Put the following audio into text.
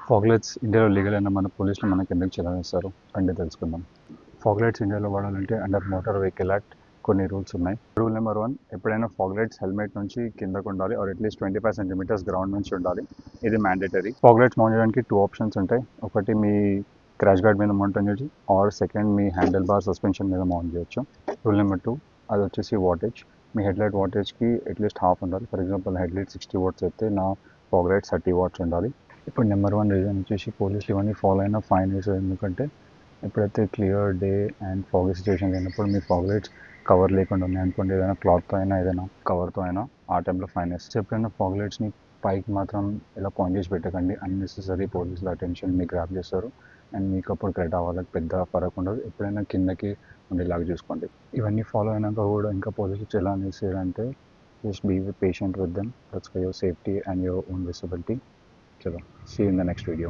Fog lights ఇండియాలో legal అయిన మన పోలీసులు మనకు ఎందుకు చెలాయిస్తారు రండి తెలుసుకుందాం. ఫాగ్ లైట్స్ ఇండియాలో వాడాలంటే అండర్ మోటార్ వెహికల్ యాక్ట్ కొన్ని రూల్స్ ఉన్నాయి. రూల్ నెంబర్ 1, ఎప్పుడైనా ఫాగ్ లైట్స్ హెల్మెట్ నుంచి కిందకు ఉండాలి, ఆర్ అట్లీస్ట్ 25 సెంటీమీటర్స్ గ్రౌండ్ నుంచి ఉండాలి. ఇది మ్యాండేటరీ. ఫాగ్ లైట్స్ మౌంట్ చేయడానికి 2 ఆప్షన్స్ ఉంటాయి. ఒకటి మీ క్రాష్ గార్డ్ మీద మౌంట్ చేయొచ్చు, ఆర్ సెకండ్ మీ హ్యాండిల్ బార్ సస్పెన్షన్ మీద మౌంట్ చేయొచ్చు. రూల్ నెంబర్ 2, అది వచ్చేసి వాటేజ్. మీ హెడ్లైట్ వాటేజ్కి అట్లీస్ట్ హాఫ్ ఉండాలి. ఫర్ ఎగ్జాంపుల్ హెడ్లైట్ 60 వాట్స్ అయితే నా ఫాగ్ లైట్స్ 30 వాట్స్ ఉండాలి. ఇప్పుడు నెంబర్ 1 రీజన్ వచ్చేసి పోలీసులు ఇవన్నీ ఫాలో అయినా ఫైన్ వేసేది. ఎందుకంటే ఎప్పుడైతే clear day and fog situation అయినప్పుడు మీ ఫాగ్ లైట్స్ కవర్ లేకుండా ఉన్నాయి అనుకోండి, ఏదైనా క్లాత్తో అయినా ఏదైనా కవర్తో అయినా ఆ టైంలో ఫైన్ వేస్తే. ఎప్పుడైనా ఫాగ్ లైట్స్ని పైకి మాత్రం ఇలా పాయింట్ చేసి పెట్టకండి. అన్నెసెసరీ పోలీసుల అటెన్షన్ మీకు గ్రాప్ చేస్తారు అండ్ మీకు అప్పుడు క్రెడిట్ అవ్వాలని పెద్ద ఫరక్ ఉండదు. ఎప్పుడైనా కిందకి ఉండేలాగా చూసుకోండి. ఇవన్నీ ఫాలో అయినాక కూడా ఇంకా పోలీసులు ఎలా అనేసారంటే, just be patient with them. That's for your safety and your own visibility. Chalo, see you in the next video.